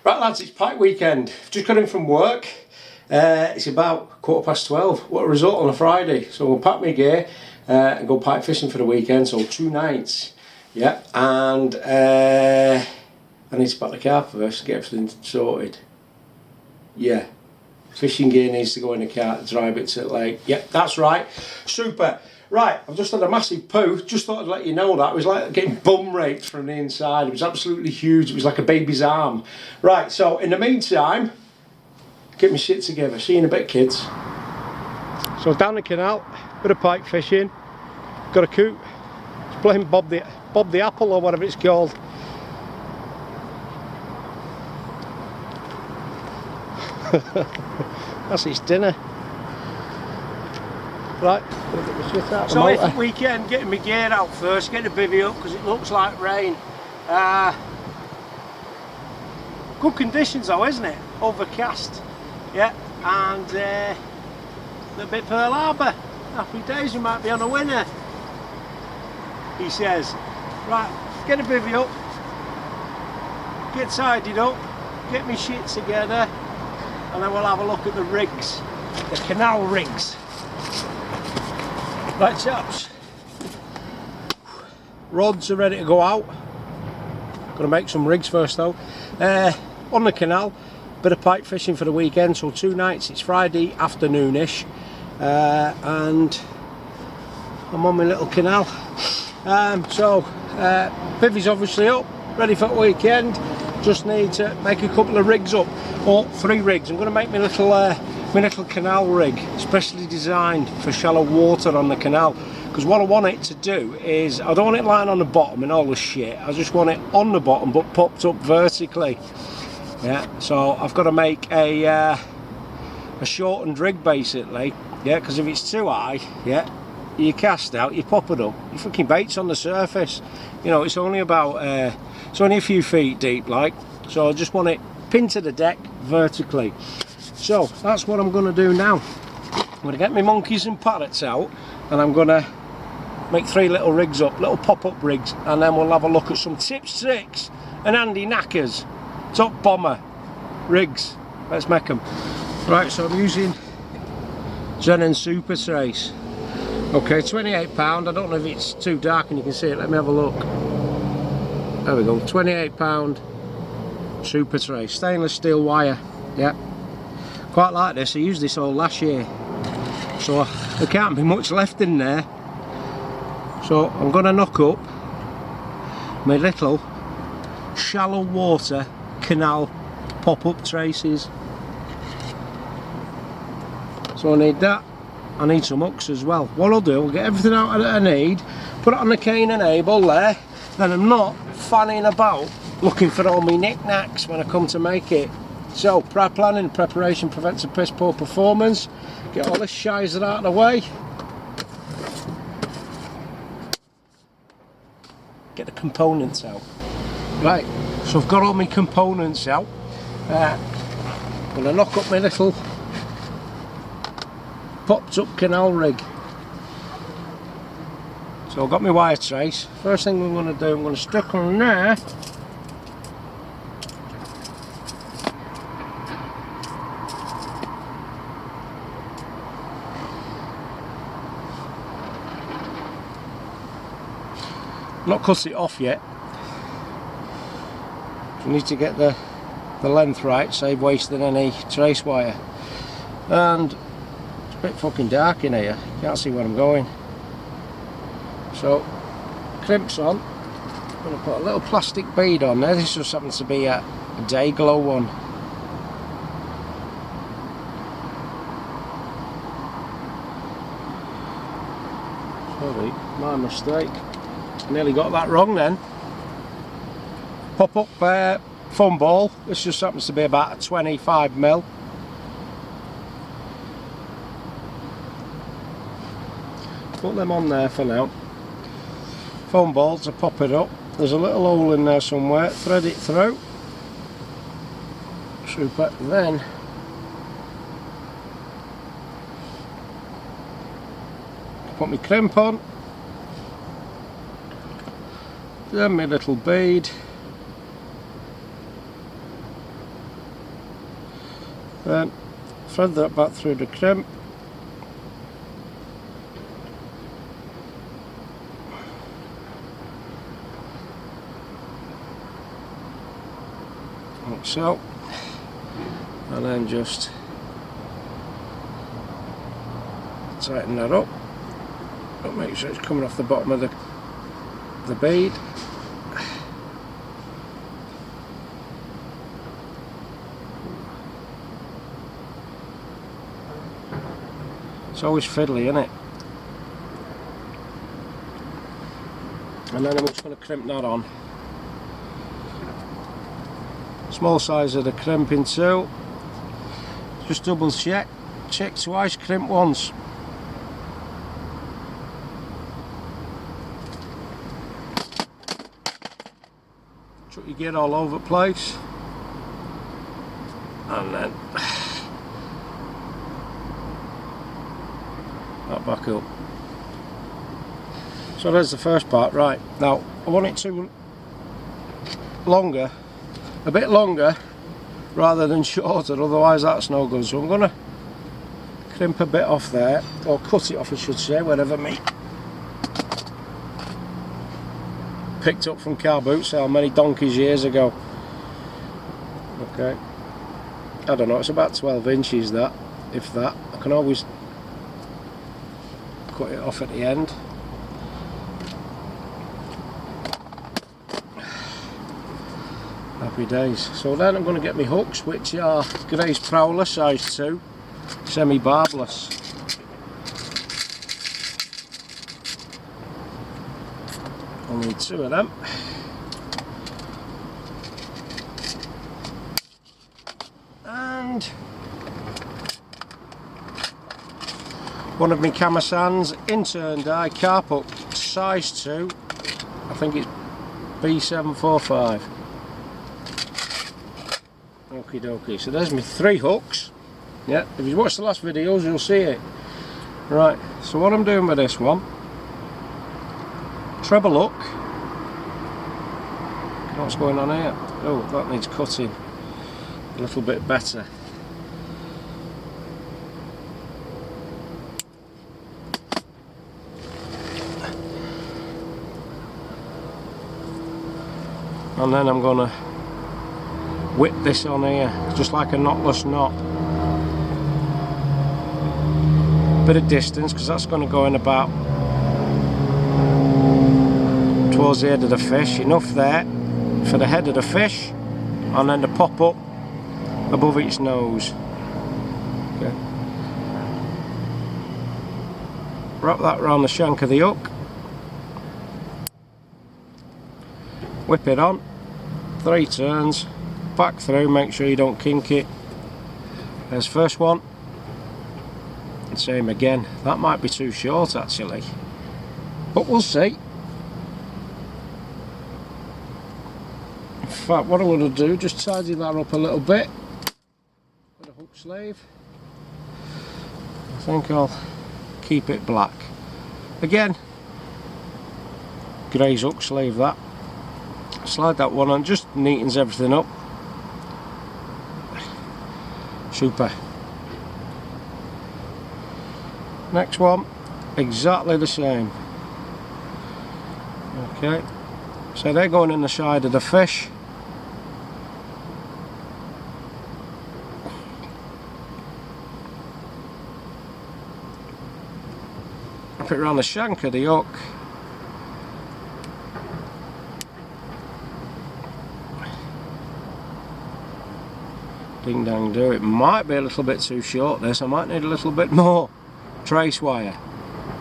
Right lads, it's pike weekend. Just got in from work. It's about 12:15. What a result on a Friday. So we'll pack my gear and go pike fishing for the weekend. So 2 nights. Yeah, and I need to pack the car first, get everything sorted. Yeah, fishing gear needs to go in the car to drive it to the lake. Yep, that's right. Super. Right, I've just had a massive poo. Just thought I'd let you know that. It was like getting bum raped from the inside. It was absolutely huge. It was like a baby's arm. Right, so in the meantime, get my shit together. See you in a bit, kids. So down the canal, bit of pike fishing. Got a coot. It's playing Bob the Apple or whatever it's called. That's its dinner. Right, so it's weekend, getting my gear out first, get the bivvy up because it looks like rain. Good conditions though, isn't it? Overcast, yeah, and a little bit Pearl Harbor. Happy days, we might be on a winner, he says. Right, get the bivvy up, get tidied up, get my shit together, and then we'll have a look at the rigs, the canal rigs. Right chaps, rods are ready to go out. Gotta make some rigs first though. On the canal, bit of pike fishing for the weekend, so 2 nights. It's Friday afternoonish, and I'm on my little canal. Bivvy's obviously up, ready for the weekend. Just need to make a couple of rigs up, or 3 rigs. I'm going to make my little canal rig, specially designed for shallow water on the canal. Because what I want it to do is, I don't want it lying on the bottom and all the shit. I just want it on the bottom but popped up vertically. Yeah, so I've got to make a shortened rig basically. Yeah, because if it's too high, yeah, you cast out, you pop it up, your fucking bait's on the surface. You know, it's only about it's only a few feet deep, like. So I just want it pinned to the deck vertically. So that's what I'm going to do now. I'm going to get my monkeys and parrots out, and I'm going to make 3 little rigs up, little pop-up rigs, and then we'll have a look at some tips, tricks and handy knackers, top bomber rigs. Let's make them. Right, so I'm using Zen Super Trace. Okay, £28. I don't know if it's too dark and you can see it. Let me have a look. There we go, £28 Super Trace, stainless steel wire. Yeah, quite like this. I used this all last year, so there can't be much left in there. So I'm going to knock up my little shallow water canal pop-up traces. So I need that. I need some hooks as well. What I'll do, I'll get everything out that I need, put it on the cane enable there, then I'm not fanning about looking for all my knickknacks when I come to make it. So, planning, preparation prevents a piss poor performance. Get all this shizer out of the way. Get the components out. Right, so I've got all my components out. I'm going to knock up my little popped up canal rig. So I've got my wire trace. First thing I'm going to do, I'm going to stick on there. Not cut it off yet. So I need to get the length right, save wasting any trace wire. And it's a bit fucking dark in here, can't see where I'm going. So crimps on. I'm going to put a little plastic bead on there. This just happens to be a day glow one. Sorry, my mistake. Nearly got that wrong then. Pop up foam ball. This just happens to be about a 25mm. Put them on there for now. Foam ball to pop it up. There's a little hole in there somewhere. Thread it through. Super. Then put my crimp on. Then my little bead, Then thread that back through the crimp. Like so, and then just tighten that up. But make sure it's coming off the bottom of the bead. It's always fiddly, isn't it? And then I'm just going to crimp that on. Small size of the crimp in two. Just double check. Check twice, crimp once. Chuck your gear all over the place. And then that back up. So there's the first part. Right, now I want it to longer, a bit longer rather than shorter, otherwise that's no good. So I'm going to crimp a bit off there, or cut it off I should say, whatever me picked up from car boot sale many donkeys years ago. Okay, I don't know, it's about 12 inches that, if that. I can always cut it off at the end. Happy days. So then I'm going to get my hooks, which are Grace Prowler size 2, semi-barbless. I'll need 2 of them. And one of my Kamasan's intern die carp hook, size 2, I think it's B745. Okie dokie, so there's my 3 hooks. Yeah, if you watched the last videos you'll see it. Right, so what I'm doing with this one, treble hook. What's going on here? Oh, that needs cutting a little bit better. And then I'm going to whip this on here, just like a knotless knot. Bit of distance, because that's going to go in about towards the head of the fish. Enough there for the head of the fish, and then to pop up above its nose. Okay. Wrap that around the shank of the hook. Whip it on, 3 turns, back through, make sure you don't kink it. There's first one, and same again. That might be too short actually, but we'll see. In fact, what I'm going to do, just tidy that up a little bit with a hook sleeve. I think I'll keep it black. Again, Grey's hook sleeve that. Slide that one on, just neatens everything up. Super. Next one, exactly the same. Okay, so they're going in the side of the fish. Wrap it around the shank of the hook. Ding dang do. It might be a little bit too short this, I might need a little bit more trace wire,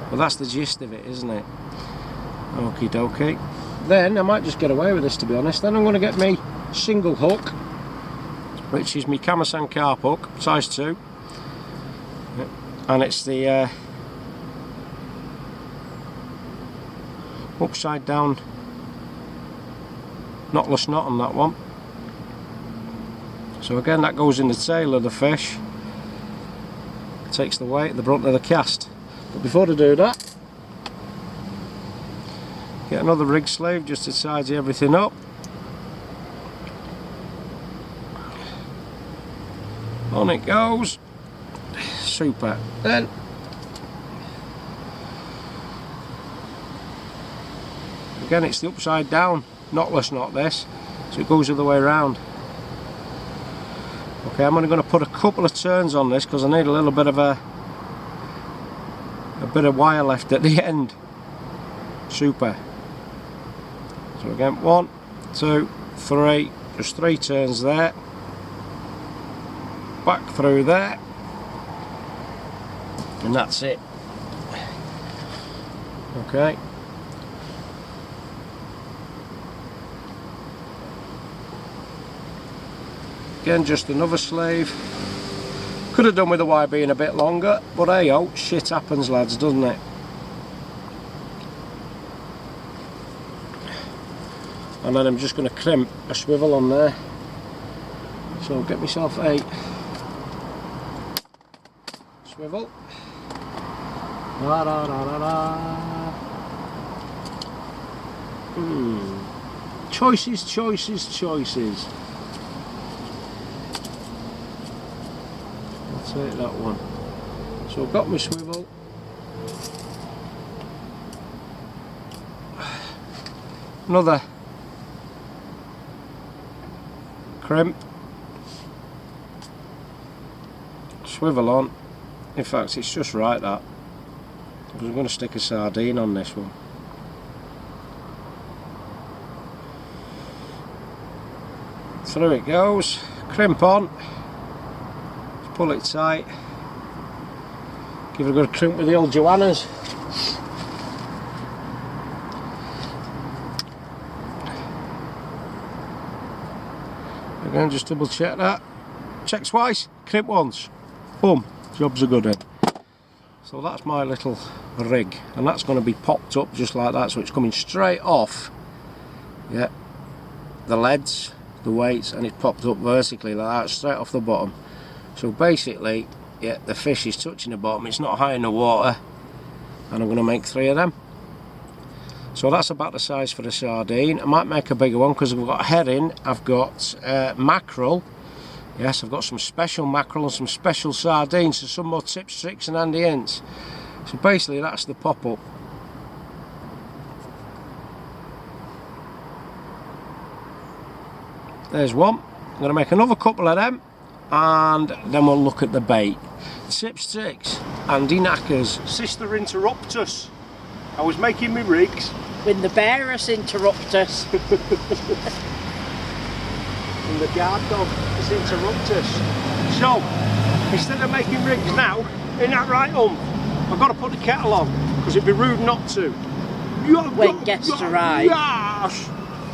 but that's the gist of it, isn't it? Okie dokie. Then I might just get away with this, to be honest. Then I'm going to get me single hook, which is my Kamasan carp hook, size 2, and it's the upside down knotless knot on that one. So again, that goes in the tail of the fish, takes the weight at the brunt of the cast. But before I do that, get another rig sleeve just to tidy everything up. On it goes. Super. Then again, it's the upside down, knotless, not this, so it goes the other way around. Okay, I'm only going to put a couple of turns on this because I need a little bit of a bit of wire left at the end. Super. So again, 1, 2, 3, just 3 turns there, back through there, and that's it. Okay. Again, just another slave. Could have done with the wire being a bit longer, but hey oh, shit happens lads, doesn't it? And then I'm just going to crimp a swivel on there. So I'll get myself a swivel. Da, da, da, da, da. Choices, choices, choices. I'll take that one. So I've got my swivel. Another crimp, swivel on. In fact, it's just right that, because I'm going to stick a sardine on this one. Through it goes, crimp on, pull it tight, give it a good crimp with the old Joannas. Again, just double check that. Check twice, crimp once. Boom, job's a good one. So that's my little rig, and that's going to be popped up just like that, so it's coming straight off. Yeah, the leads, the weights, and it's popped up vertically like that, straight off the bottom. So basically, yeah, the fish is touching the bottom, it's not high in the water, and I'm going to make 3 of them. So that's about the size for the sardine. I might make a bigger one because I've got herring, I've got mackerel. Yes, I've got some special mackerel and some special sardines, so some more tips, tricks and handy hints. So basically that's the pop-up. There's one. I'm going to make another couple of them, and then we'll look at the bait. Tips, tricks, handy knackers. Sister interrupt us. I was making me rigs when the bearers interrupt us. And the guard dog has interrupted us. So, instead of making rigs now, isn't that right, I've got to put the kettle on, because it'd be rude not to. When guests arrive. Yes,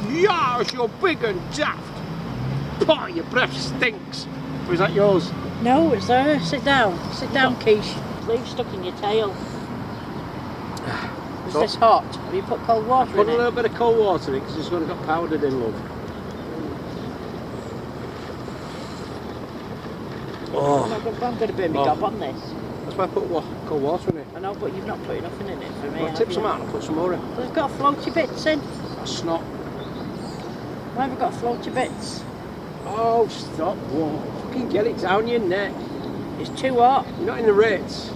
yes, you're big and daft. Oh, your breath stinks. Or is that yours? No, it's there. Sit down, Quiche. Leave stuck in your tail. Is this hot? Have you put cold water in it? Put a little bit of cold water in it because it's going to get powdered in, love. Oh. I'm going to burn my gob on this. That's why I put cold water in it. I know, but you've not put enough in it for me. I'll tip some out and I'll put some more in. Well, it's got floaty bits in. That's snot. Why have we got floaty bits? Oh, stop. Whoa. Fucking get it down your neck. It's too hot. You're not in the Ritz.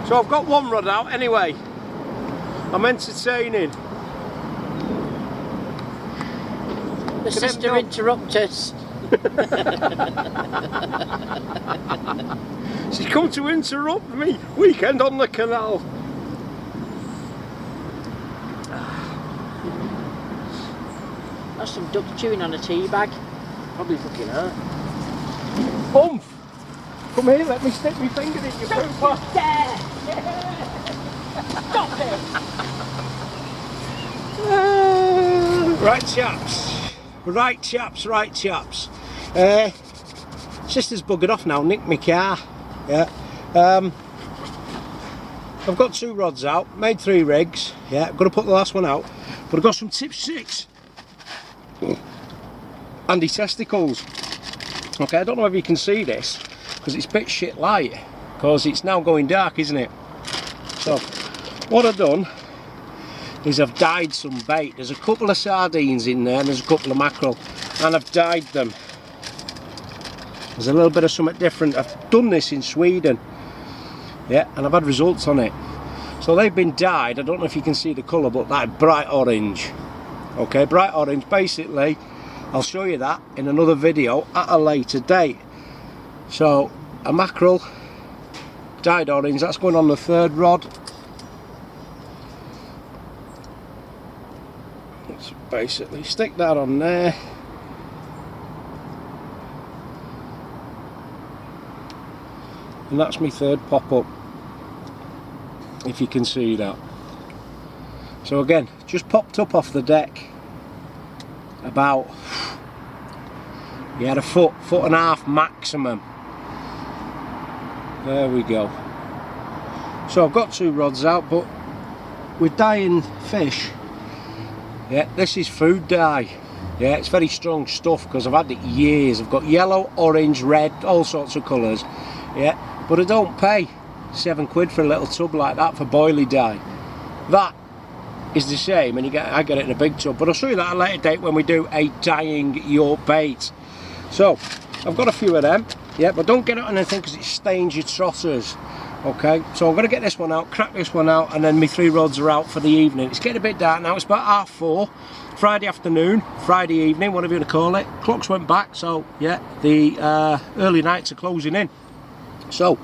So I've got one rod out anyway. I'm entertaining. The sister interrupt us. She's come to interrupt me. Weekend on the canal. That's some duck chewing on a tea bag. Probably fucking hurt. Oomph! Come here, let me stick my finger in your boot. There! Stop it! Right chaps. Sister's buggered off now, nicked my car. Yeah. I've got 2 rods out, made 3 rigs. Yeah, I've got to put the last one out. But I've got some tips, 6. Handy testicles. Okay, I don't know if you can see this because it's a bit shit light because it's now going dark, isn't it? So what I've done is I've dyed some bait. There's a couple of sardines in there and there's a couple of mackerel, and I've dyed them. There's a little bit of something different. I've done this in Sweden, yeah, and I've had results on it. So they've been dyed. I don't know if you can see the colour, but that bright orange. Okay, bright orange. Basically, I'll show you that in another video at a later date. So a mackerel dyed orange, that's going on the 3rd rod. Let's basically stick that on there. And that's my 3rd pop-up, if you can see that. So again, just popped up off the deck about, a foot and a half maximum. There we go. So I've got 2 rods out, but with dyeing fish, yeah, this is food dye. Yeah, it's very strong stuff because I've had it years. I've got yellow, orange, red, all sorts of colours. Yeah, but I don't pay £7 for a little tub like that for boilie dye. That is the same, and I get it in a big tub. But I'll show you that at a later date when we do a dyeing your bait. So I've got a few of them. Yeah, but don't get it on anything because it stains your trotters. Okay, so I'm going to get this one out, crack this one out, and then my 3 rods are out for the evening. It's getting a bit dark now. It's about 4:30, Friday afternoon, Friday evening, whatever you want to call it. Clocks went back, so yeah, the early nights are closing in. So,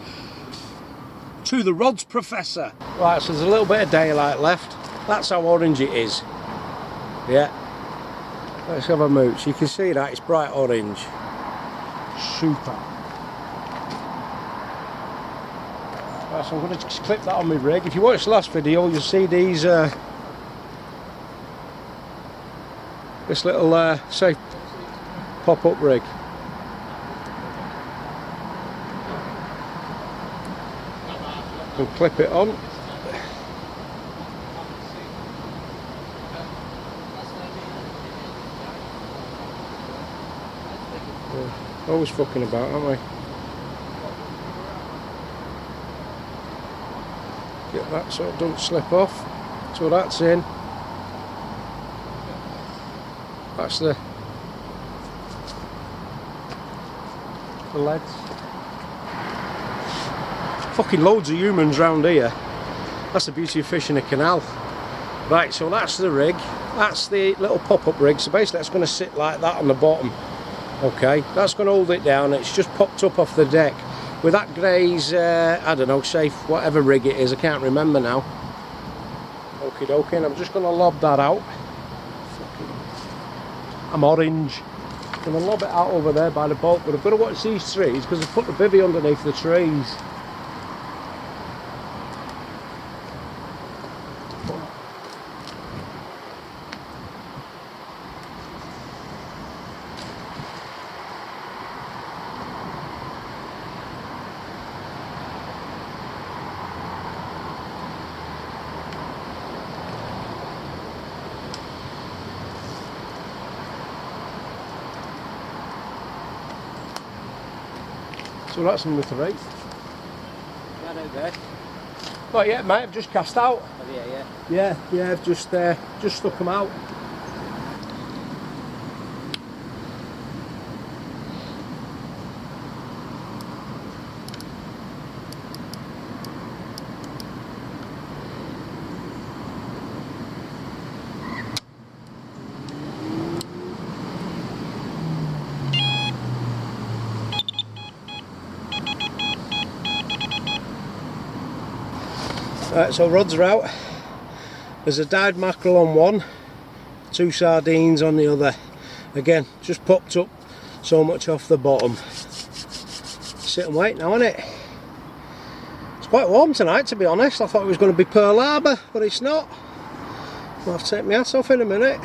to the rods, Professor. Right, so there's a little bit of daylight left. That's how orange it is. Yeah. Let's have a mooch. You can see that, it's bright orange. Super. Right, so I'm going to just clip that on my rig. If you watched the last video, you'll see these this little safe pop-up rig. And clip it on. Yeah, always fucking about, aren't we? Get that so it don't slip off. So that's in. That's the leads. Fucking loads of humans round here. That's the beauty of fishing a canal. Right, so that's the rig. That's the little pop-up rig. So basically that's going to sit like that on the bottom. Okay, that's going to hold it down. It's just popped up off the deck. With that Gray's, I don't know, safe, whatever rig it is, I can't remember now. Okie dokie, and I'm just going to lob that out. I'm orange. I'm going to lob it out over there by the boat, but I've got to watch these trees because I've put the bivvy underneath the trees. So that's number 3. Right out there. Not yet, mate. I've just cast out. Oh, yeah. Yeah. I've just stuck them out. Right, so rods are out. There's a dyed mackerel on one, 2 sardines on the other. Again, just popped up so much off the bottom. Sit and wait now, isn't it? It's quite warm tonight, to be honest. I thought it was going to be Pearl Harbor, but it's not. I'll have to take my hat off in a minute.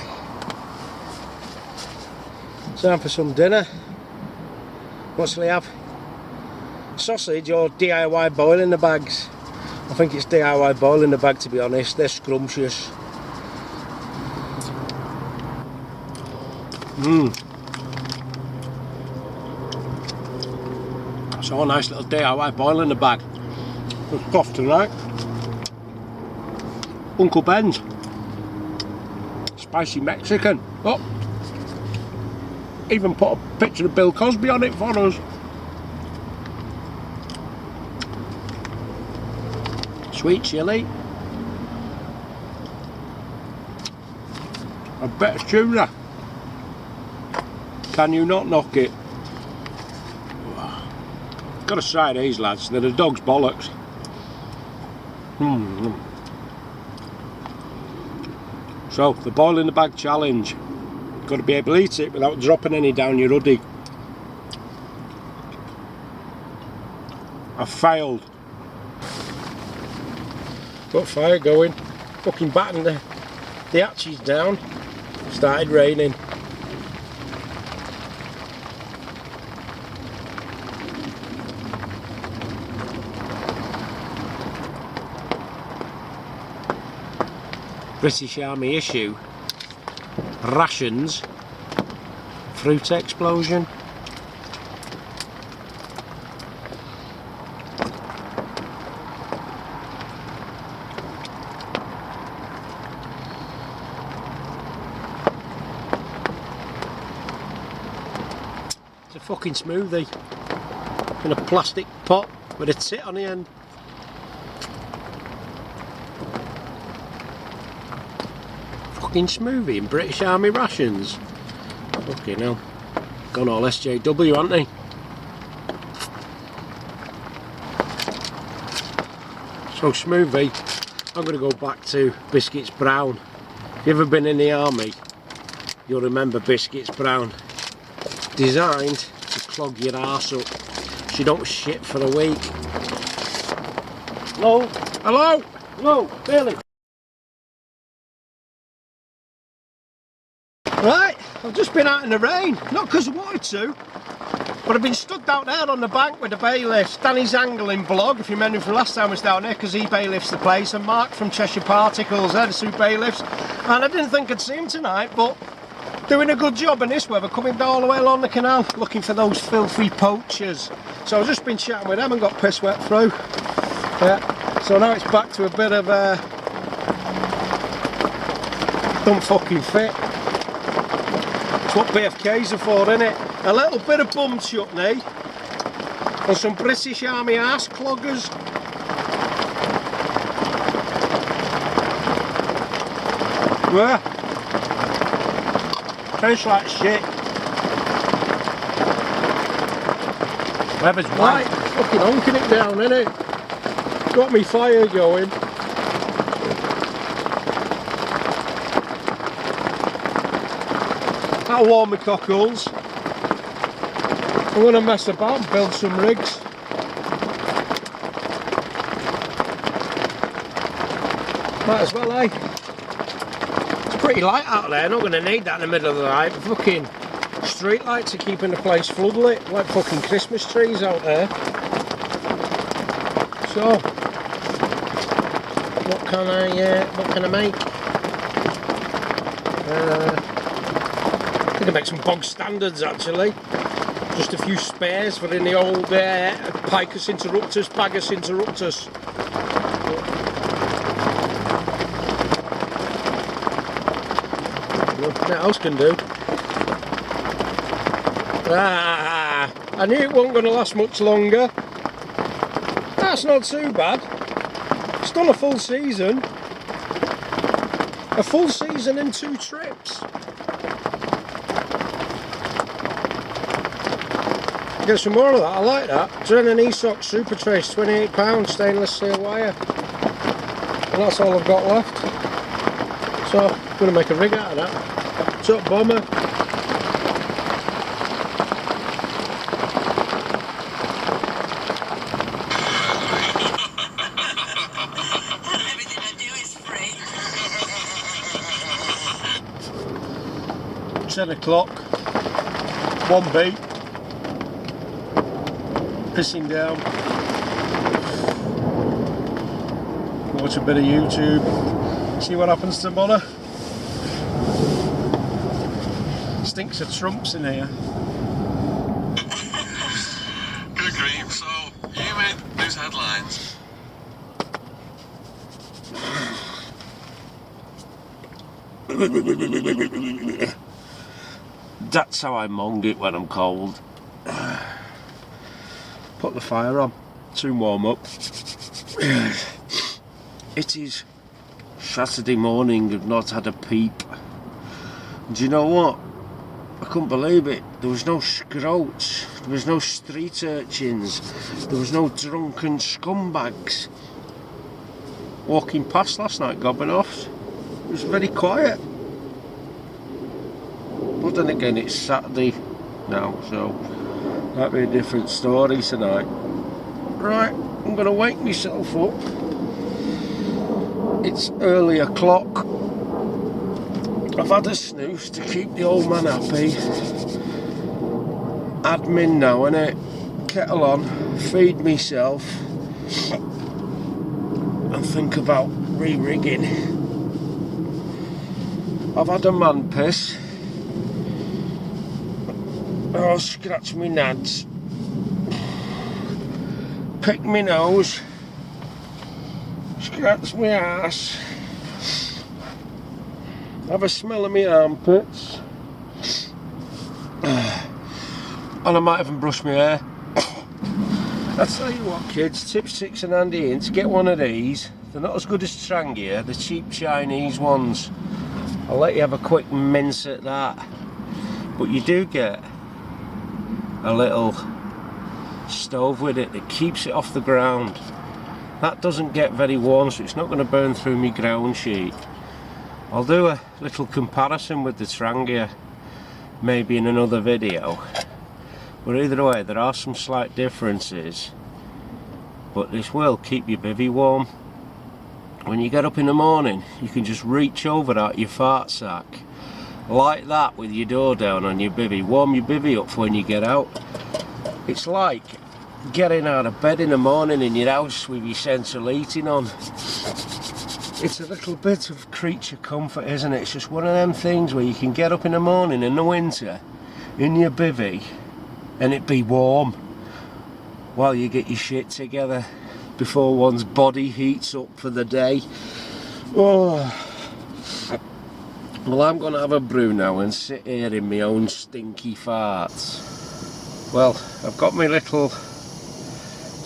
Time for some dinner. What shall we have? Sausage or DIY boil in the bags? I think it's DIY boil in the bag, to be honest. They're scrumptious. So a nice little DIY boil in the bag. It's off tonight. Uncle Ben's. spicy Mexican. Oh, even put a picture of Bill Cosby on it for us. Sweet chilli. A bit of tuna. Can you not knock it? Gotta try these, lads. They're the dog's bollocks. So, the boil in the bag challenge. Got to be able to eat it without dropping any down your hoodie. I failed. Got fire going. Fucking batting the hatches down. Started raining. British Army issue. Rations. Fruit explosion. It's a fucking smoothie in a plastic pot with a tit on the end. Fucking smoothie in British Army rations. Fucking hell. Gone all SJW, aren't they? So smoothie, I'm going to go back to Biscuits Brown. If you've ever been in the army, you'll remember Biscuits Brown. Designed to clog your arse up so you don't shit for a week. Hello? Hello? Hello, Billy. Right, I've just been out in the rain, not because I wanted to, but I've been stood out there on the bank with the bailiffs. Danny's angling blog, if you remember from last time I was down there, because he bailiffs the place, and Mark from Cheshire Particles, they're the two bailiffs. And I didn't think I'd see him tonight, but doing a good job in this weather, coming down all the way along the canal, looking for those filthy poachers. So I've just been chatting with them and got piss wet through. So now it's back to a bit of don't fucking fit. It's what BFKs are for, innit? A little bit of bum chutney and some British Army arse cloggers. Yeah. Tastes like shit. Weather's white. Fucking honking it down, innit? Got me fire going. That'll warm my cockles. I'm going to mess about and build some rigs. Might as well, eh? It's pretty light out there, not going to need that in the middle of the night. Fucking street lights are keeping the place floodlit, like fucking Christmas trees out there. So, what can I make? I think I make some bog standards actually. Just a few spares for in the old Picus interrupters, Pagus interrupters. What else can do? I knew it wasn't going to last much longer. That's not too bad. It's done a full season. A full season in 2 trips. Get some more of that, I like that. Drennan ESOC Super Trace, £28, stainless steel wire. And that's all I've got left. So, I'm going to make a rig out of that. Top bomber. Everything I do is free. 10 o'clock. 1 beat. Pissing down. Watch a bit of YouTube. See what happens tomorrow. Stinks of Trumps in here. Good grief, so you made news headlines. That's how I mong it when I'm cold. Put the fire on, soon warm up. It is Saturday morning, I've not had a peep. Do you know what? I couldn't believe it. There was no scroats, there was no street urchins, there was no drunken scumbags walking past last night gobbing off. It was very quiet. But then again, it's Saturday now, so that'll be a different story tonight. Right, I'm going to wake myself up. It's early o'clock. I've had a snooze to keep the old man happy. Admin now, innit? Kettle on, feed myself, and think about re-rigging. I've had a man piss. Oh, scratch me nads. Pick me nose. Scratch my ass. Have a smell of my armpits. And I might even brush my hair. I'll tell you what, kids, tip 6 and handy in to get one of these. They're not as good as Trangia, the cheap Chinese ones. I'll let you have a quick mince at that. But you do get a little stove with it that keeps it off the ground. That doesn't get very warm, so it's not going to burn through my ground sheet. I'll do a little comparison with the Trangia maybe in another video, but either way there are some slight differences, but this will keep your bivvy warm. When you get up in the morning, you can just reach over at your fart sack like that with your door down on your bivvy, warm your bivvy up for when you get out. It's like getting out of bed in the morning in your house with your central heating on. It's a little bit of creature comfort, isn't it? It's just one of them things where you can get up in the morning in the winter in your bivvy and it be warm while you get your shit together before one's body heats up for the day. Oh. Well, I'm going to have a brew now and sit here in my own stinky farts. Well, I've got my little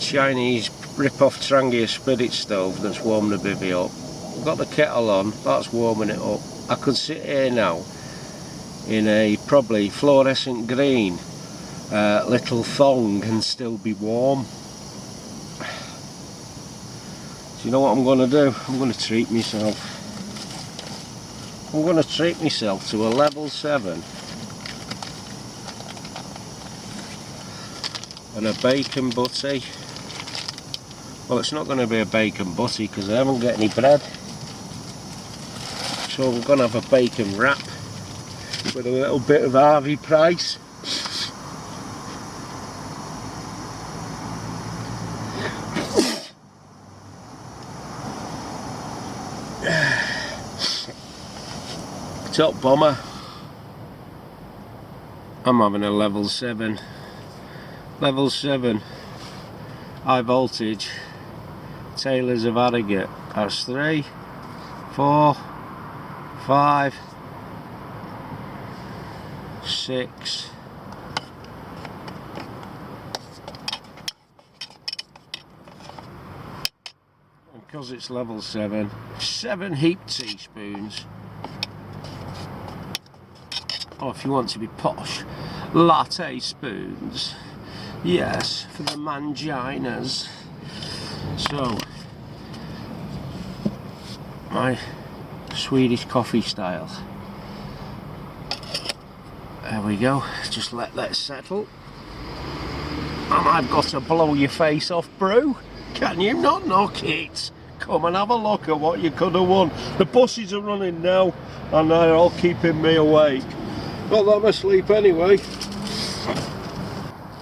Chinese rip-off Trangia spirit stove that's warmed the bivvy up. I've got the kettle on, that's warming it up. I could sit here now in a probably fluorescent green little thong and still be warm. Do you know what I'm going to do? I'm going to treat myself. I'm going to treat myself to a level 7 and a bacon butty. Well, it's not going to be a bacon butty because I haven't got any bread. So I'm going to have a bacon wrap with a little bit of Harvey Price. Top bomber. I'm having a level 7. Level 7. High voltage. Taylors of Harrogate. That's 3, 4, 5, 6. And because it's level 7, 7 heap teaspoons. Or if you want to be posh, latte spoons. Yes, for the Manginas. So, my Swedish coffee style. There we go, just let that settle. And I've got to blow your face off brew. Can you not knock it? Come and have a look at what you could have won. The buses are running now and they're all keeping me awake. Not that I'm asleep anyway.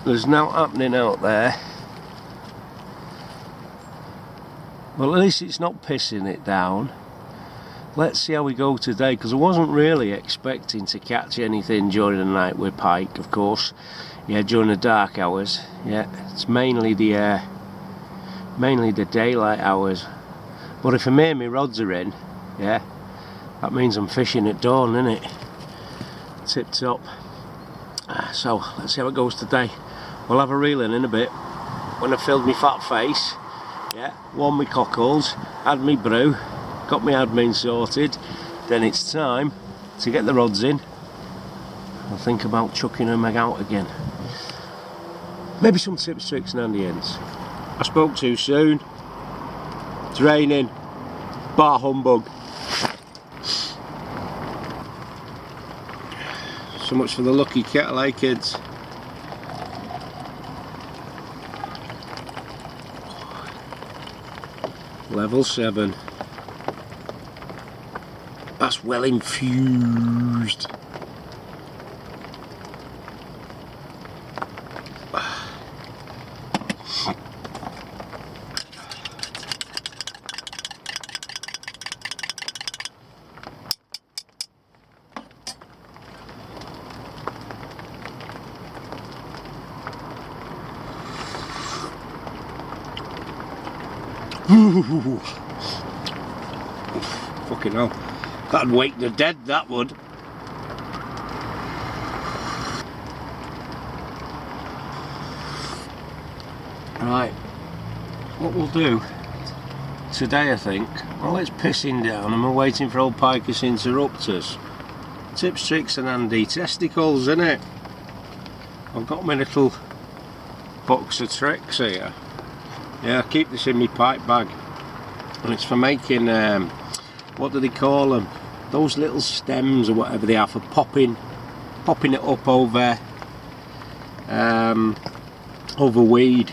There's now happening out there. Well, at least it's not pissing it down. Let's see how we go today, because I wasn't really expecting to catch anything during the night with pike, of course. Yeah, during the dark hours. Yeah, it's mainly the daylight hours. But if I hear my rods are in, yeah, That means I'm fishing at dawn, innit? Tip top. So let's see how it goes today. We'll have a reel in a bit. When I filled my fat face, yeah, warmed my cockles, had me brew, got my admin sorted, then it's time to get the rods in and think about chucking them out again. Maybe some tips, tricks and handy ends. I spoke too soon. It's raining. Bar humbug. So much for the lucky kettle, eh kids? Level 7. That's well infused. Fucking hell. That'd wake the dead, that would. Right. What we'll do today, I think, well, it's pissing down and we're waiting for old Picus interrupters. Tips, tricks and handy testicles, innit? I've got my little box of tricks here. Yeah, I keep this in my pipe bag, and it's for making what do they call them? Those little stems or whatever they are for popping it up over weed.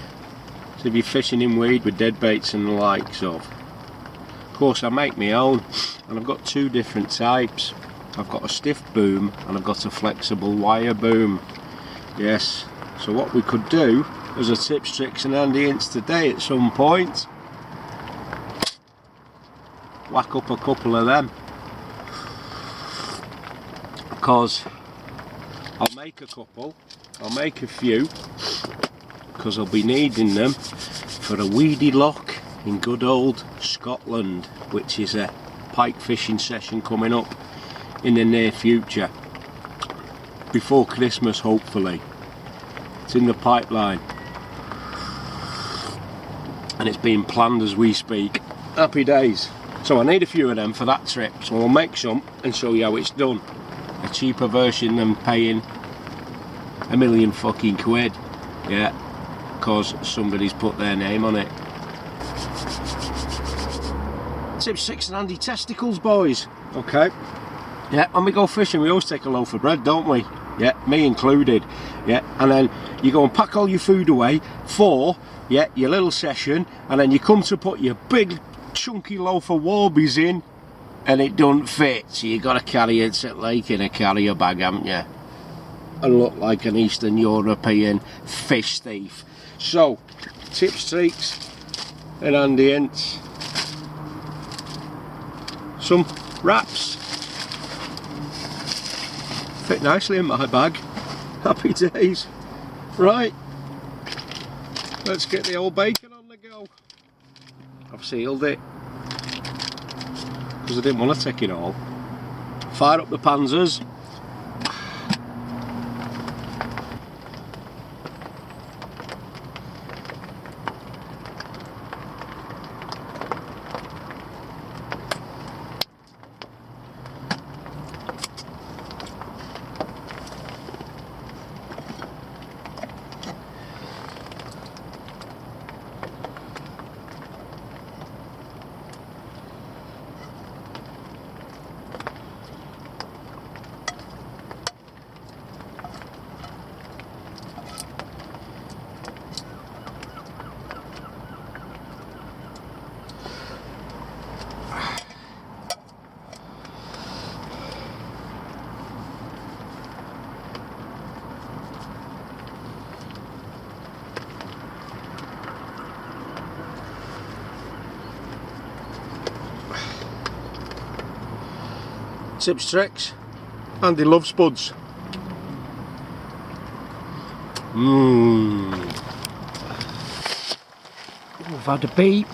So if you're fishing in weed with dead baits and the likes of. Of course, I make my own, and I've got two different types. I've got a stiff boom and I've got a flexible wire boom. Yes. So what we could do as a tips, tricks and handy hints today at some point, whack up a couple of them, because I'll make a couple, I'll make a few, because I'll be needing them for a weedy lock in good old Scotland, which is a pike fishing session coming up in the near future, before Christmas hopefully. It's in the pipeline. And it's being planned as we speak. Happy days. So I need a few of them for that trip, so I'll make some and show you how it's done. A cheaper version than paying a million fucking quid, yeah, because somebody's put their name on it. Tips, tricks and handy testicles, boys. Okay. Yeah, when we go fishing we always take a loaf of bread, don't we? Yeah, me included. Yeah, and then you go and pack all your food away for, yeah, your little session, and then you come to put your big chunky loaf of Warbies in and it don't fit, so you got to carry it to lake in a carrier bag, haven't you? And look like an Eastern European fish thief. So, tips, tricks and handy hints. Some wraps fit nicely in my bag. Happy days. Right, let's get the old bacon on the go. I've sealed it because I didn't want to take it all. Fire up the panzers. Tips, tricks, Andy loves spuds. I've had a beep.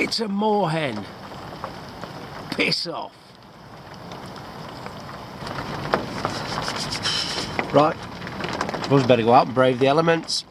It's a moorhen. Piss off. Right, suppose we better go out and brave the elements.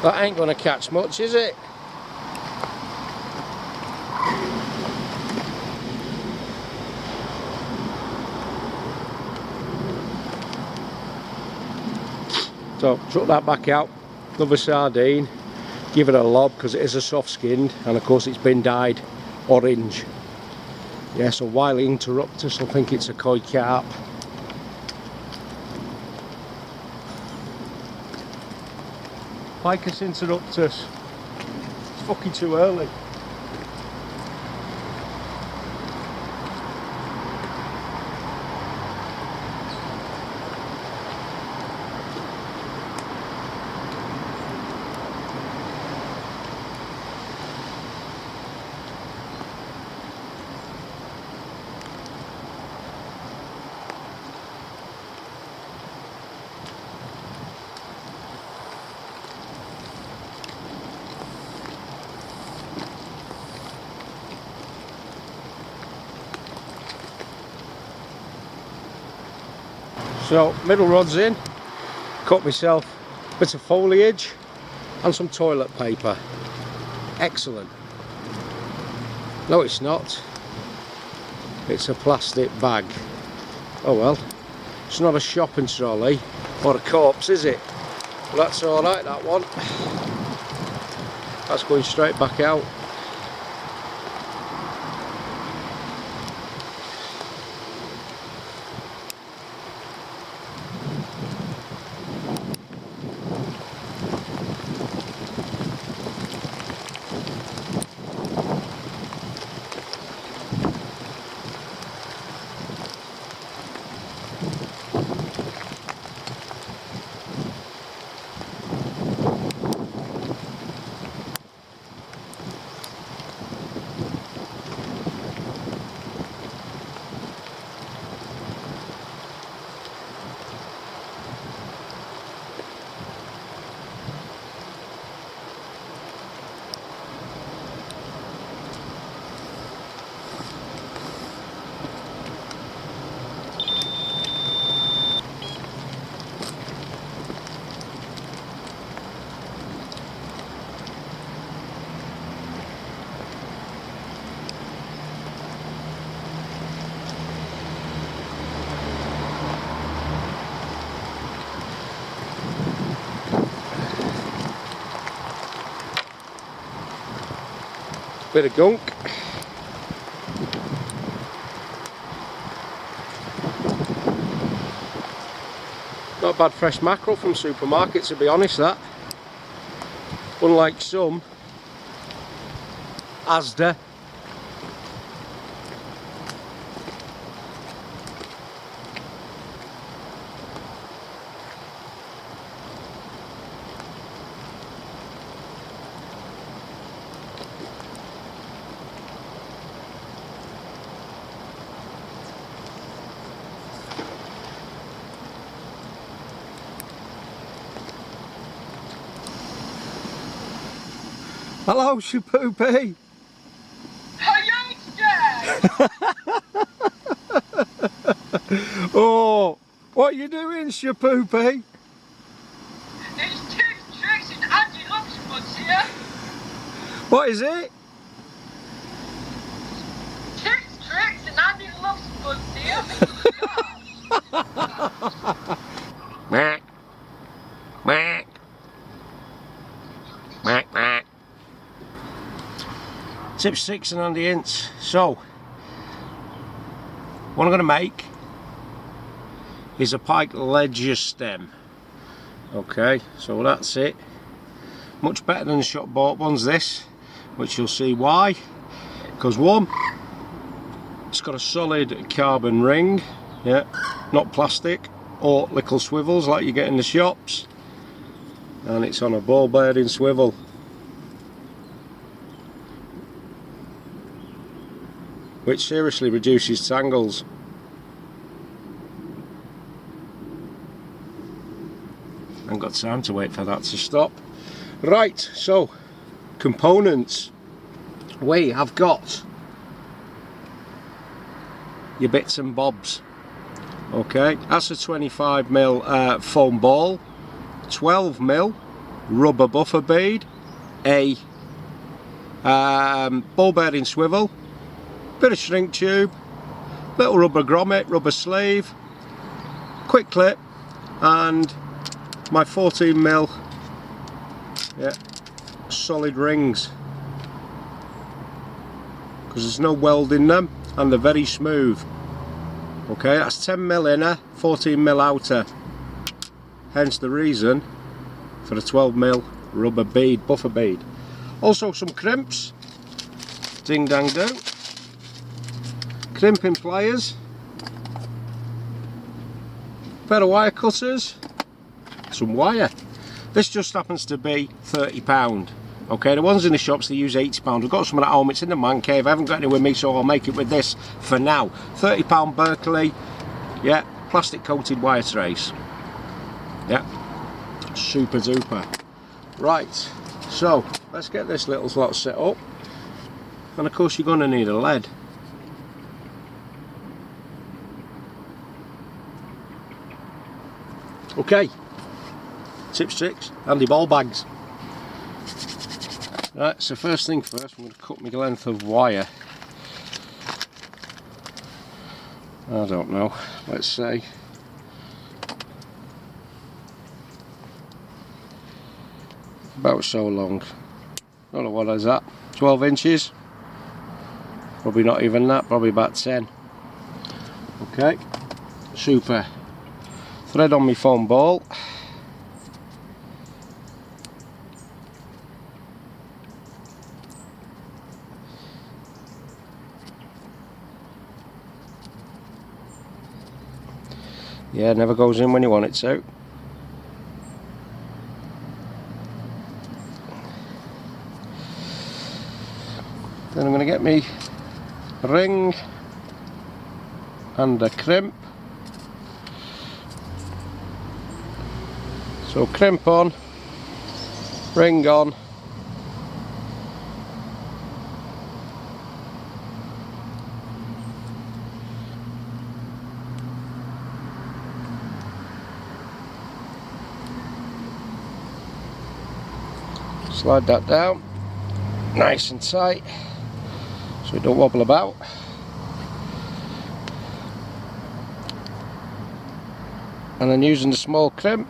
That ain't gonna catch much, is it? So, chuck that back out, another sardine, give it a lob because it is a soft skinned, and of course it's been dyed orange. Yeah, so wily interruptus, I think it's a koi carp. Picus interruptus. It's fucking too early. So, middle rod's in, cut myself a bit of foliage and some toilet paper. Excellent. No, it's not. It's a plastic bag. Oh well, it's not a shopping trolley or a corpse, is it? Well, that's alright, that one. That's going straight back out. Bit of gunk. Not bad fresh mackerel from supermarkets, to be honest, that. Unlike some, Asda. Hello, Shapoopy. Oh, what are you doing, Shapoopy? There's tips, tricks and Andy Luxwood's here. What is it? Tips, tricks and Andy Luxwood's here. Mac. Mac. Mac, mac. Tip 6 and on the inch. So, what I'm going to make is a pike ledger stem. Okay, so that's it. Much better than the shop bought ones, this, which you'll see why. Because one, it's It's got a solid carbon ring, yeah, not plastic or little swivels like you get in the shops, and it's on a ball bearing swivel. Which seriously reduces tangles. I haven't got time to wait for that to stop. Right, so components. We have got your bits and bobs. Okay, that's a 25mm foam ball, 12mm rubber buffer bead, a ball bearing swivel, bit of shrink tube, little rubber grommet, rubber sleeve, quick clip, and my 14mm solid rings, because there's no weld in them and they're very smooth. Okay, that's 10mm inner, 14mm outer, hence the reason for the 12mm rubber bead, buffer bead. Also some crimps, ding dang do, crimping pliers, pair of wire cutters, some wire. This just happens to be £30. Okay, the ones in the shops they use £80. We've got some at home, it's in the man cave. I haven't got any with me, so I'll make it with this for now. £30 Berkeley, yeah, plastic coated wire trace. Yeah, super duper. Right, so let's get this little slot set up. And of course you're going to need a lead. Okay, tips, tricks, handy ball bags. Right, so first thing first, I'm going to cut my length of wire. I don't know, let's say about so long. Don't know what is that, 12 inches? Probably not even that, probably about 10. Okay, super. Thread on my foam ball. Yeah, never goes in when you want it to. Then I'm going to get me ring and a crimp. So crimp on, ring on, slide that down nice and tight so it don't wobble about. And then using the small crimp,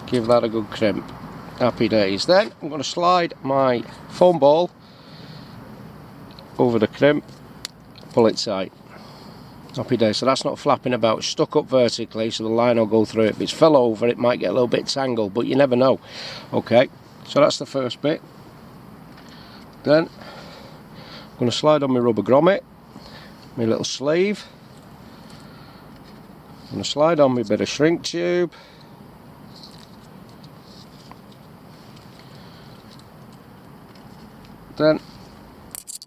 give that a good crimp. Happy days. Then I'm going to slide my foam ball over the crimp, pull it tight. Happy days. So that's not flapping about, it's stuck up vertically so the line will go through it. If it's fell over it might get a little bit tangled, but you never know. Okay, so that's the first bit. Then I'm going to slide on my rubber grommet, my little sleeve. I'm going to slide on my bit of shrink tube. Then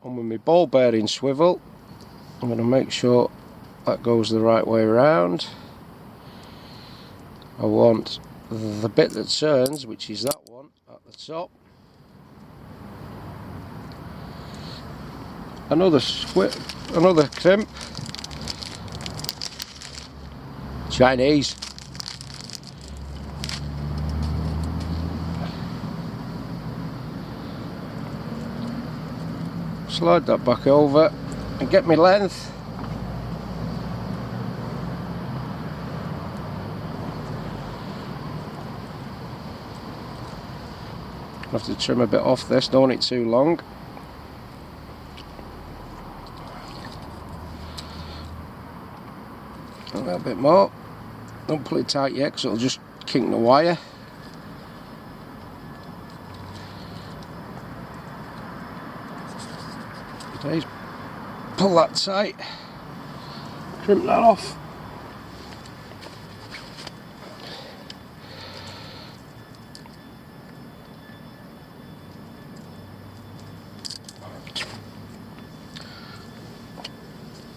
on with my ball bearing swivel, I'm going to make sure that goes the right way around. I want the bit that turns, which is that one at the top. Another crimp. Chinese. Slide that back over and get my length. I have to trim a bit off this, don't want it too long. A little bit more. Don't pull it tight yet because it'll just kink the wire. pull that tight, crimp that off.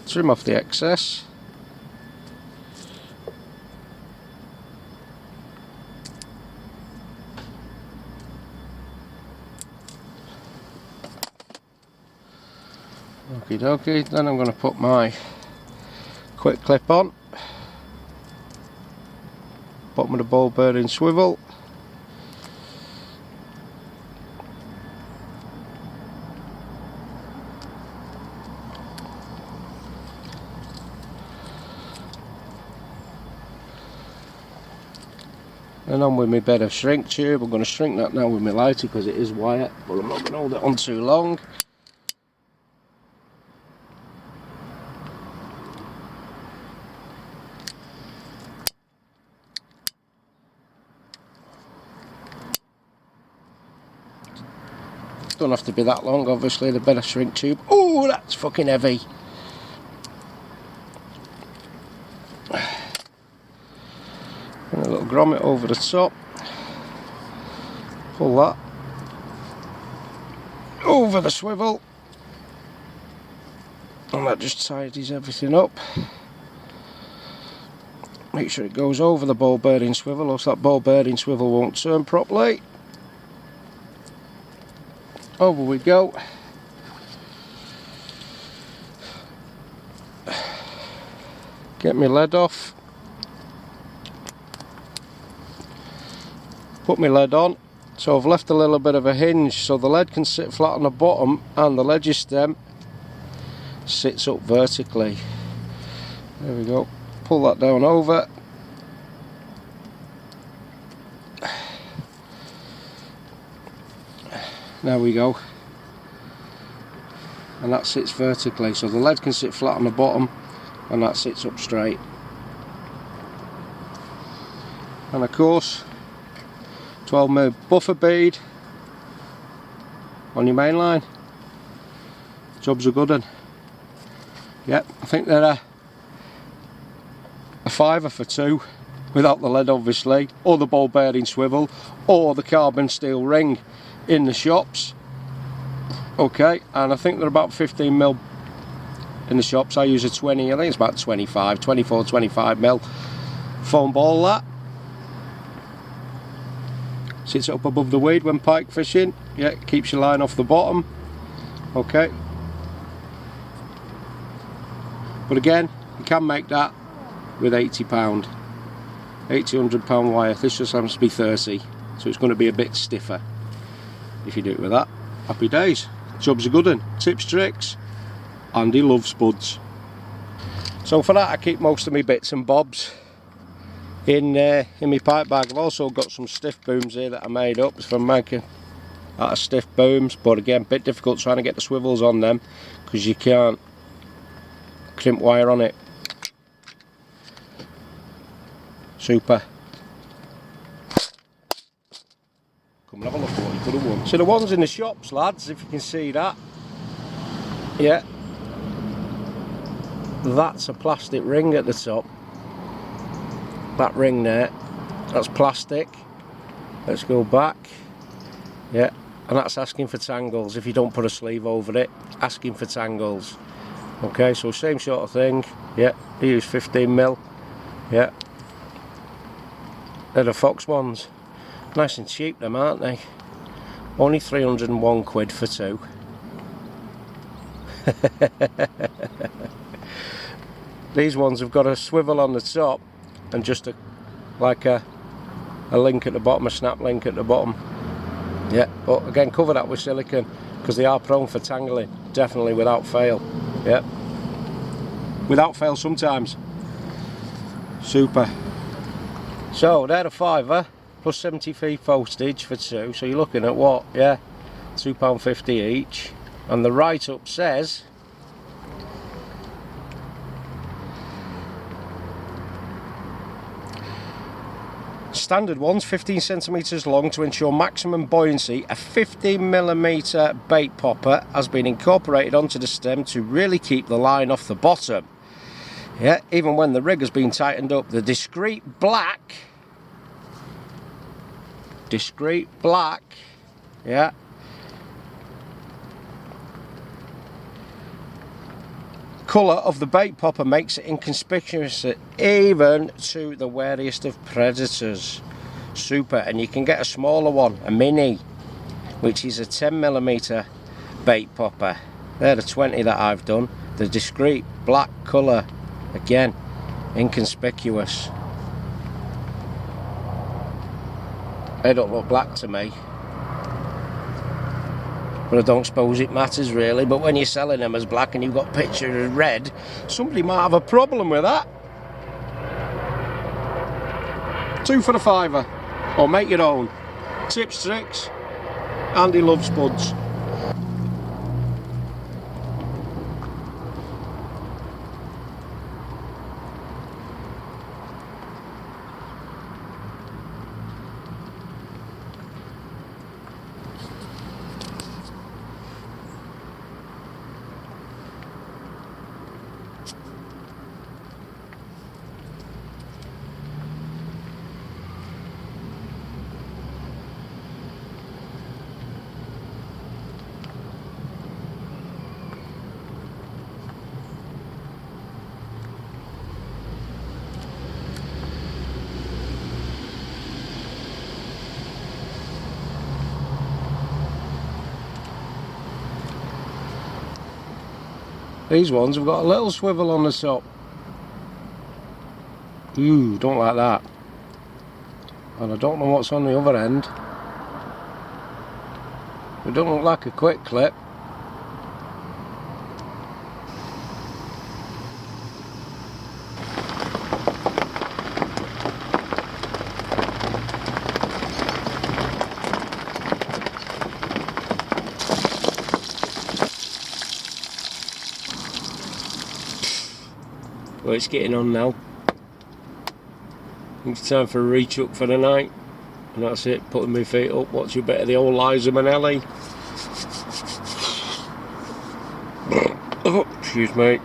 Trim off the excess. Okie dokie, then I'm going to put my quick clip on, bottom of the ball bearing swivel, and on with my bed of shrink tube. I'm going to shrink that now with my lighter because it is wire, but I'm not going to hold it on too long. Don't have to be that long, obviously, the bed of shrink tube. Oh, that's fucking heavy. And a little grommet over the top. Pull that over the swivel. And that just tidies everything up. Make sure it goes over the ball bearing swivel, else that ball bearing swivel won't turn properly. Over we go. Get my lead off. Put my lead on. So I've left a little bit of a hinge so the lead can sit flat on the bottom and the ledger stem sits up vertically. There we go. Pull that down over. There we go, and that sits vertically, so the lead can sit flat on the bottom and that sits up straight. And of course 12mm buffer bead on your main line. Job's a good one. Yep, I think they're a fiver for two without the lead, obviously, or the ball bearing swivel, or the carbon steel ring in the shops. Okay, and I think they're about 15mm in the shops. I use a 20, I think it's about 24, 25mm foam ball. That sits up above the weed when pike fishing. Yeah, keeps your line off the bottom. Okay, but again, you can make that with £80, £100 wire. This just happens to be 30, so it's going to be a bit stiffer if you do it with that. Happy days. Job's a good one. Tips, tricks. Andy loves spuds. So for that I keep most of my bits and bobs in my pipe bag. I've also got some stiff booms here that I made up from making out of stiff booms, but again, a bit difficult trying to get the swivels on them because you can't crimp wire on it. Super. Come and have a look at what you could have won. So the ones in the shops, lads, if you can see that, yeah, that's a plastic ring at the top. That ring there, that's plastic. Let's go back. Yeah, and that's asking for tangles. If you don't put a sleeve over it, asking for tangles. Okay, so same sort of thing. Yeah, they use 15mm. Yeah, they're the Fox ones. Nice and cheap them, aren't they? Only 301 quid for two. These ones have got a swivel on the top and just like a link at the bottom, a snap link at the bottom. Yeah, but again, cover that with silicone because they are prone for tangling, definitely without fail. Yeah, without fail sometimes. Super. So they're a fiver plus 70p postage for two, so you're looking at what? Yeah, £2.50 each. And the write-up says standard ones, 15 centimetres long to ensure maximum buoyancy. A 15mm bait popper has been incorporated onto the stem to really keep the line off the bottom. Yeah, even when the rig has been tightened up. The discreet black, yeah, colour of the bait popper makes it inconspicuous even to the wariest of predators. Super. And you can get a smaller one, a mini, which is a 10mm bait popper. They're the 20 that I've done. The discreet black colour, again, inconspicuous. They don't look black to me, but I don't suppose it matters really. But when you're selling them as black and you've got pictures as red, somebody might have a problem with that. 2 for the £5, or make your own. Tips, tricks, Andy loves spuds. These ones have got a little swivel on the top. Ooh, don't like that. And I don't know what's on the other end. It don't look like a quick clip. Well, it's getting on now. It's time for a reach up for the night. And that's it, putting my feet up, watching a bit of the old Liza Minnelli. Oh, excuse me.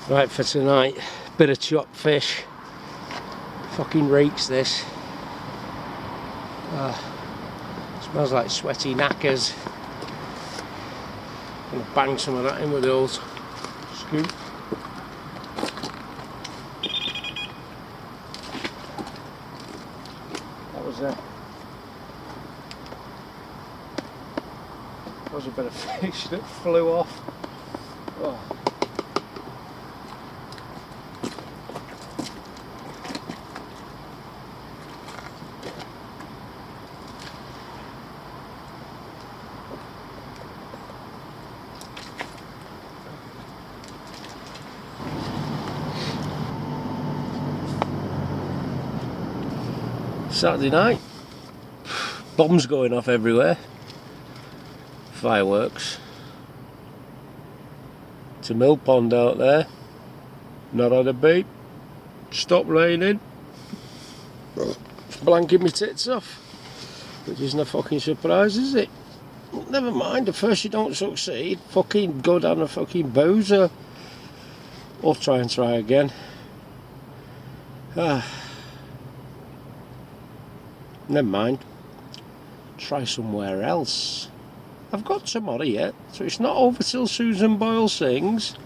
Right, for tonight, bit of chopped fish. Fucking reeks this. Smells like sweaty knackers. I'm gonna bang some of that in with the old scoop. That was a bit of fish that flew off. Oh. Saturday night, bombs going off everywhere, fireworks. It's a mill pond out there, not had a beep, stopped raining, it's blanking my tits off, which isn't a fucking surprise, is it? Never mind, at first you don't succeed, fucking go down a fucking boozer, or try again. Never mind, try somewhere else. I've got tomorrow yet, so it's not over till Susan Boyle sings.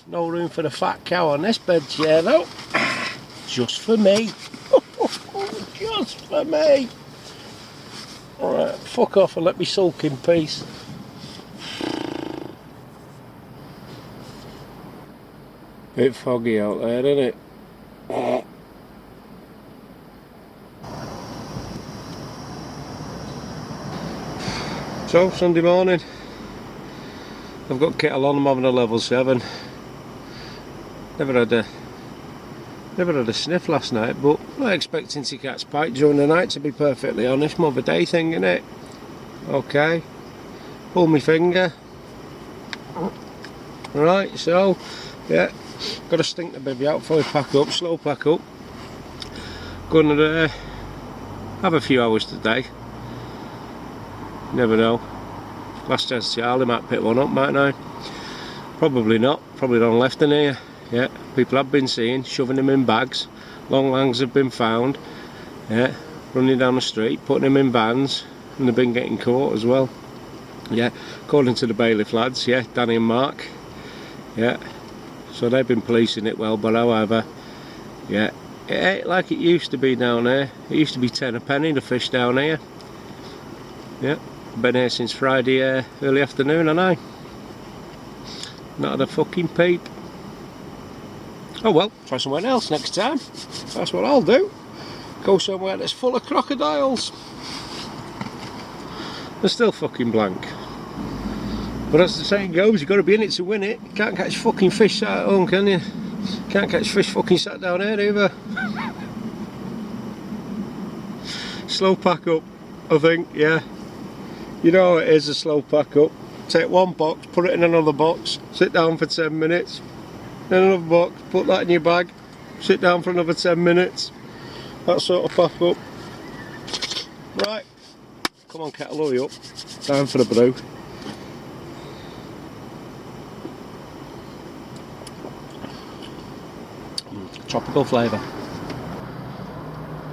No room for the fat cow on this bed chair though. Just for me. Just for me. Alright, fuck off and let me sulk in peace. Bit foggy out there, isn't it? So, Sunday morning, I've got kettle on, I'm having a level 7. Never had a sniff last night, but I'm not expecting to catch pike during the night, to be perfectly honest. More of a day thing, innit? Okay, pull my finger. Right, so, yeah, Got to stink the baby out before we pack up, slow pack up. Gonna have a few hours today. Never know. Last chance Charlie, might pick one up, mightn't I? Probably not, probably none left in here. Yeah, people have been seen shoving them in bags. Long langs have been found. Yeah, running down the street, putting them in vans, and they've been getting caught as well. Yeah, according to the bailiff lads, yeah, Danny and Mark. Yeah, so they've been policing it well, but however, yeah, it ain't like it used to be down there. It used to be 10 a penny the fish down here. Yeah, been here since Friday early afternoon, and I not had a fucking peep. Oh well, try somewhere else next time. That's what I'll do. Go somewhere that's full of crocodiles. They're still fucking blank. But as the saying goes, you've got to be in it to win it. You can't catch fucking fish sat at home, can you? Can't catch fish fucking sat down here either. Slow pack up, I think, yeah. You know it is a slow pack up. Take one box, put it in another box, sit down for 10 minutes. In another box, put that in your bag, sit down for another 10 minutes. That sort of pack up. Right, come on kettle, hurry up. Time for the brew. Tropical flavour.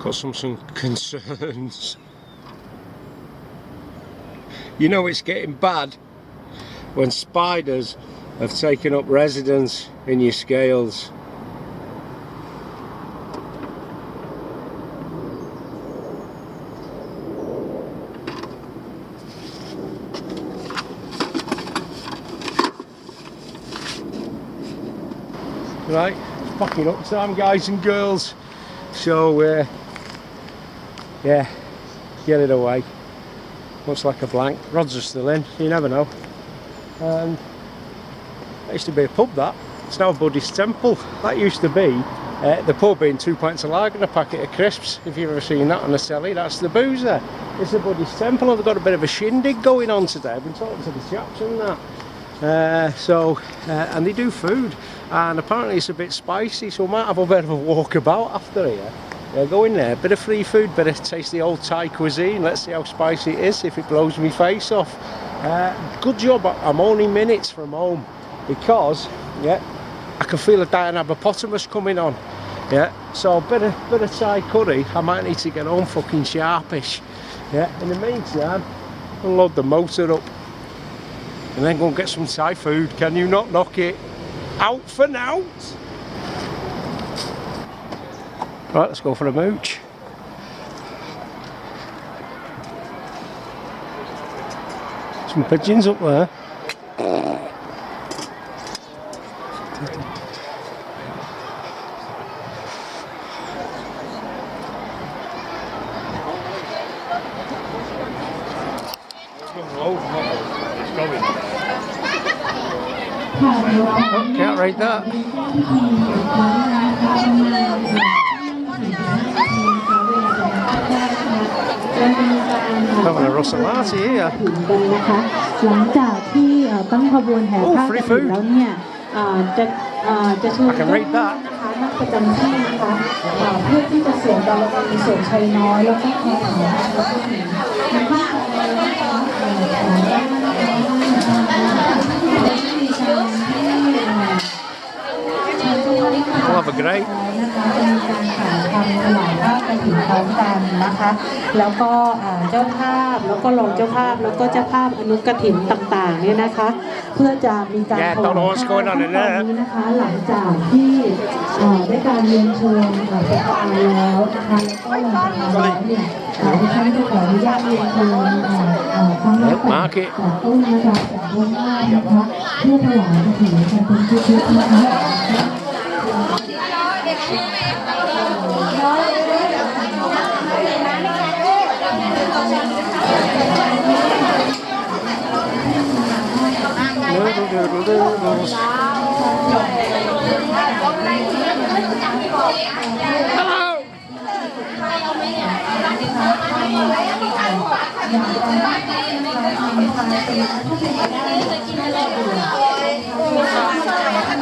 Got some concerns. You know it's getting bad when spiders have taken up residence in your scales. Right, packing up time, guys and girls. So yeah, get it away. Looks like a blank. Rods are still in, you never know. And that used to be a pub, that. It's now a Buddhist temple. That used to be the pub in 2 pints of lager and a packet of crisps. If you've ever seen that on the celly, that's the boozer. It's a Buddhist temple, and they've got a bit of a shindig going on today. I've been talking to the chaps and that. And they do food, and apparently it's a bit spicy, so we might have a bit of a walkabout after here. Go in there, bit of free food, bit of taste the old Thai cuisine. Let's see how spicy it is, if it blows me face off. Good job I'm only minutes from home, because yeah, I can feel a dying hippopotamus coming on. Yeah, so bit of Thai curry. I might need to get home fucking sharpish. Yeah, in the meantime, I'll load the motor up and then go and get some Thai food. Can you not knock it? Out for now. Right, let's go for a mooch. Some pigeons up there. Oh, can't rate that. Having a Rossalati here. Oh, free food. I can rate that. I'll have a great. แล้วก็เจ้าภาพแล้วก็รองเจ้าภาพแล้วก็เจ้าภาพอนุกฐินต่างๆเนี่ยนะคะเพื่อจะมีการถวายผ้าตอนนี้นะคะหลังจากที่ได้การเรียนเชิญประธานแล้วนะคะแล้วก็หลังจากนั้นเนี่ยดิฉันจะขออนุญาตเรียนเชิญทั้งนักจากต้นนะคะจากต้นหน้านะคะเพื่อถวายกฐินกันเป็นชุดๆนะคะ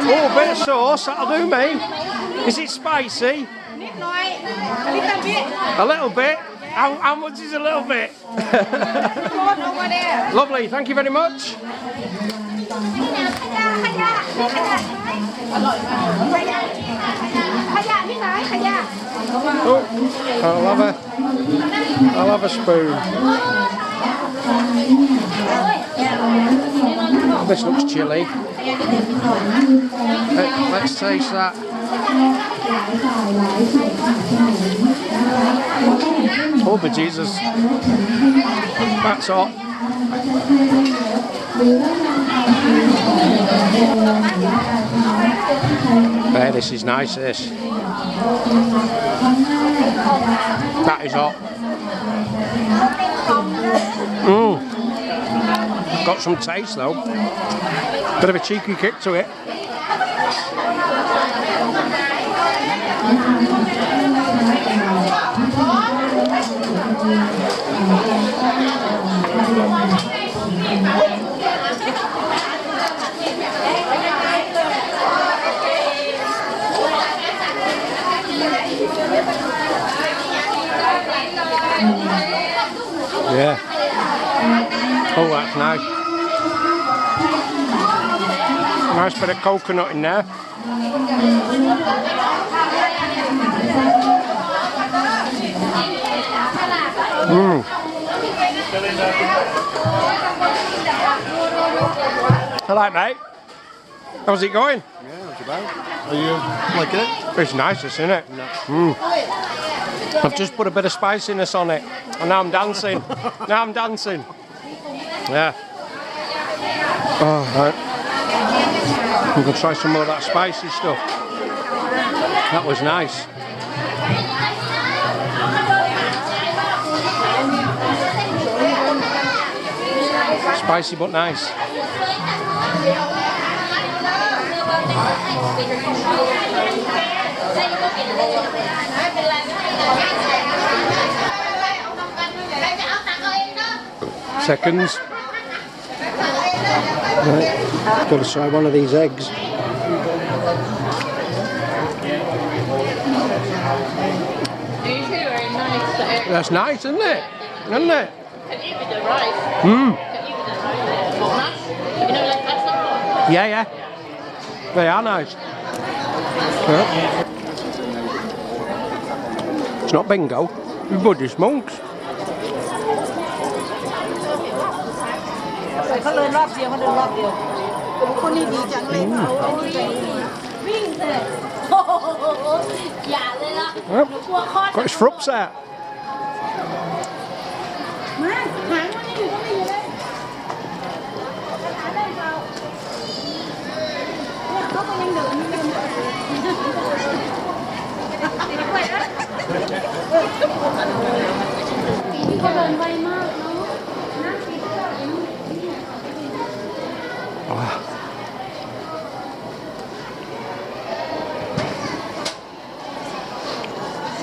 Oh, bit of sauce, that'll do me. Is it spicy? A little bit? How much is a little bit? Lovely, thank you very much. Oh, I'll have a spoon. This looks chilly. Let's taste that. Oh, but Jesus. That's hot. There, this is nice, this. That is hot. Got some taste though. Bit of a cheeky kick to it. Yeah. Oh, that's nice. Nice bit of coconut in there. Hello, mate. How's it going? Yeah, not too bad. Are you liking it? It's nice, isn't it? No. I've just put a bit of spiciness on it, and now I'm dancing. Now I'm dancing. Yeah. Oh, right. I'm going to try some more of that spicy stuff. That was nice. Spicy but nice. Seconds. Right, got to try one of these eggs. That's nice, isn't it? Isn't it? Yeah. They are nice. Yeah. It's not bingo, we're Buddhist monks. เขาเลยรอบเดียวเขาเดินรอบเดียวคนนี้ดีจังเลยเขาวิ่งเลยอย่าเลยล่ะกลัวคอ Got his fruits out. มาหางมันอยู่ก็ไม่อยู่เลยเขาก็ยังเดินอยู่เขาเดินไวมากเนาะ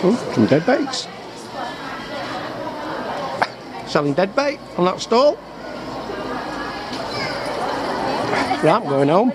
Oh, some dead baits. Selling dead bait on that stall. Right, I'm going home.